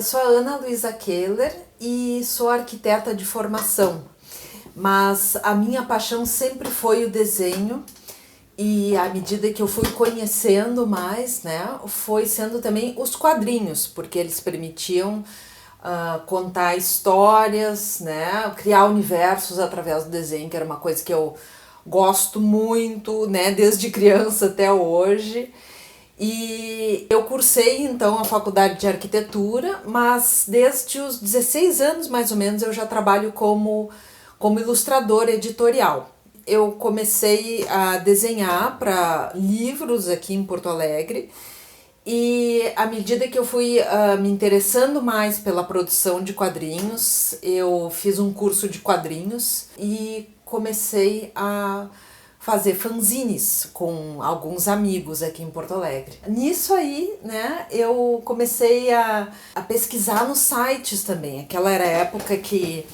eu sou a Ana Luísa Keller e sou arquiteta de formação, mas a minha paixão sempre foi o desenho e à medida que eu fui conhecendo mais, né, foi sendo também os quadrinhos, porque eles permitiam contar histórias, né, criar universos através do desenho, que era uma coisa que eu gosto muito, né, desde criança até hoje. E eu cursei então a faculdade de arquitetura, mas desde os 16 anos mais ou menos eu já trabalho como ilustradora editorial. Eu comecei a desenhar para livros aqui em Porto Alegre e à medida que eu fui me interessando mais pela produção de quadrinhos, eu fiz um curso de quadrinhos e comecei a fazer fanzines com alguns amigos aqui em Porto Alegre. Nisso aí, né, eu comecei a pesquisar nos sites também. Aquela era a época que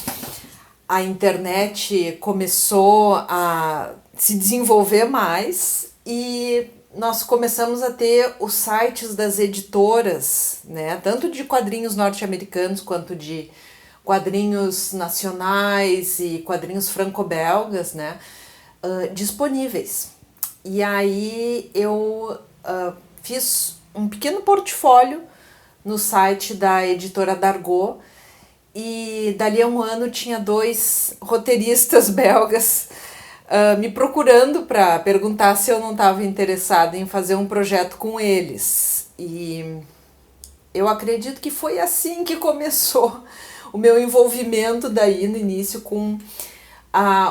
a internet começou a se desenvolver mais e nós começamos a ter os sites das editoras, né, tanto de quadrinhos norte-americanos quanto de quadrinhos nacionais e quadrinhos franco-belgas, né, disponíveis. E aí eu fiz um pequeno portfólio no site da editora Dargaud e dali a um ano tinha 2 roteiristas belgas me procurando para perguntar se eu não estava interessada em fazer um projeto com eles. E eu acredito que foi assim que começou o meu envolvimento daí no início com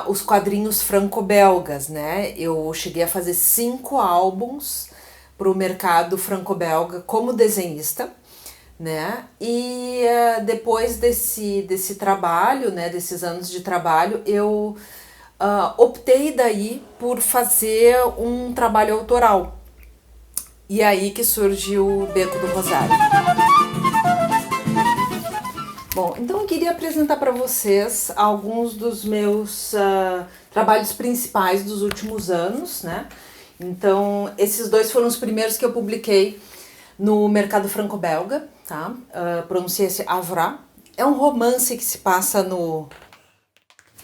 os quadrinhos franco-belgas, né? Eu cheguei a fazer 5 álbuns para o mercado franco-belga como desenhista, né? E depois desse trabalho, né, desses anos de trabalho, eu optei daí por fazer um trabalho autoral. E aí que surgiu o Beco do Rosário. Bom, então eu queria apresentar para vocês alguns dos meus trabalhos principais dos últimos anos, né? Então, esses 2 foram os primeiros que eu publiquei no mercado franco-belga, tá? Pronuncia-se Havre. É um romance que se passa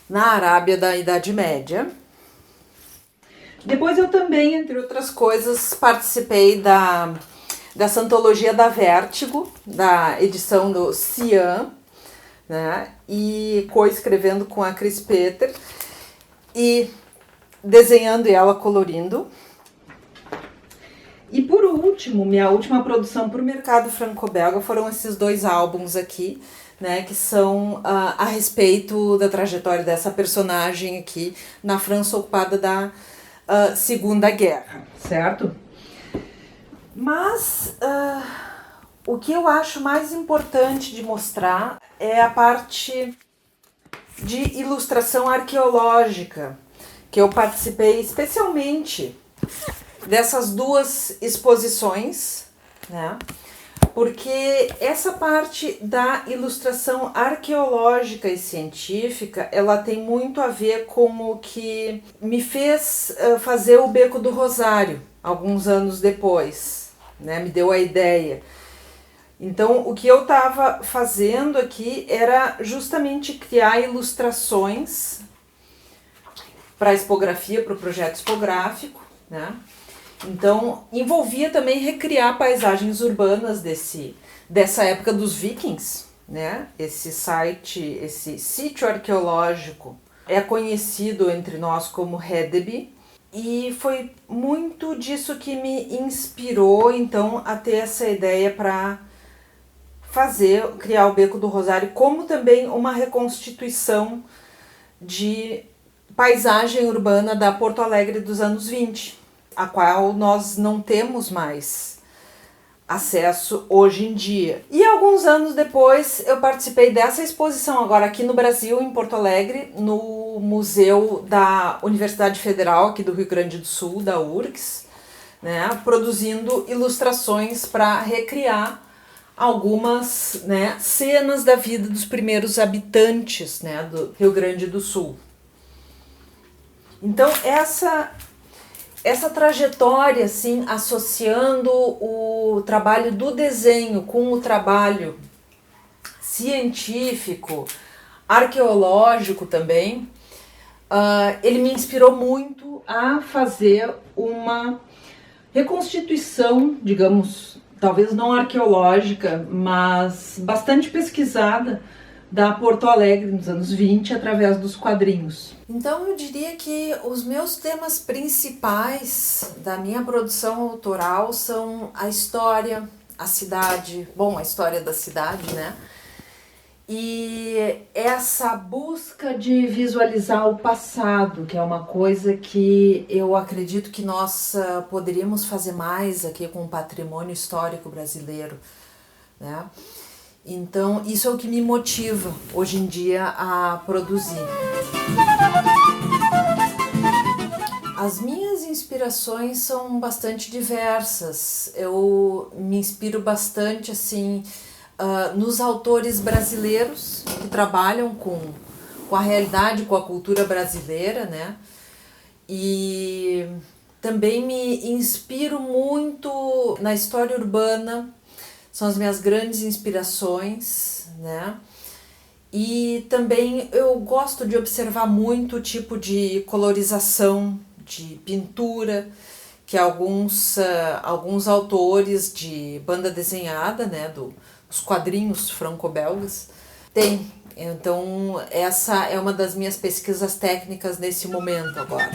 na Arábia da Idade Média. Depois eu também, entre outras coisas, participei dessa antologia da Vértigo, da edição do Cian, né? E co-escrevendo com a Cris Peter e desenhando e ela colorindo. E por último, minha última produção para o mercado franco-belga foram esses 2 álbuns aqui, né, que são a respeito da trajetória dessa personagem aqui na França ocupada da Segunda Guerra, certo? Mas o que eu acho mais importante de mostrar é a parte de ilustração arqueológica, que eu participei especialmente dessas 2 exposições, né? Porque essa parte da ilustração arqueológica e científica, ela tem muito a ver com o que me fez fazer o Beco do Rosário, alguns anos depois, né? Me deu a ideia. Então, o que eu estava fazendo aqui era justamente criar ilustrações para a expografia, para o projeto expográfico, né? Então, envolvia também recriar paisagens urbanas dessa época dos vikings, né? Esse sítio arqueológico é conhecido entre nós como Hedeby, e foi muito disso que me inspirou, então, a ter essa ideia para criar o Beco do Rosário, como também uma reconstituição de paisagem urbana da Porto Alegre dos anos 20, a qual nós não temos mais acesso hoje em dia. E alguns anos depois eu participei dessa exposição agora aqui no Brasil, em Porto Alegre, no Museu da Universidade Federal aqui do Rio Grande do Sul, da URGS, né, produzindo ilustrações para recriar algumas, né, cenas da vida dos primeiros habitantes, né, do Rio Grande do Sul. Então essa trajetória, assim, associando o trabalho do desenho com o trabalho científico, arqueológico também, ele me inspirou muito a fazer uma reconstituição, digamos, talvez não arqueológica, mas bastante pesquisada, da Porto Alegre nos anos 20 através dos quadrinhos. Então eu diria que os meus temas principais da minha produção autoral são a história, a cidade, a história da cidade, né? E essa busca de visualizar o passado, que é uma coisa que eu acredito que nós poderíamos fazer mais aqui com o patrimônio histórico brasileiro, né? Então, isso é o que me motiva hoje em dia a produzir. As minhas inspirações são bastante diversas. Eu me inspiro bastante assim nos autores brasileiros que trabalham com a realidade, com a cultura brasileira, né? E também me inspiro muito na história urbana. São as minhas grandes inspirações, né? E também eu gosto de observar muito o tipo de colorização, de pintura, que alguns autores de banda desenhada, né, dos quadrinhos franco-belgas, têm. Então, essa é uma das minhas pesquisas técnicas nesse momento agora.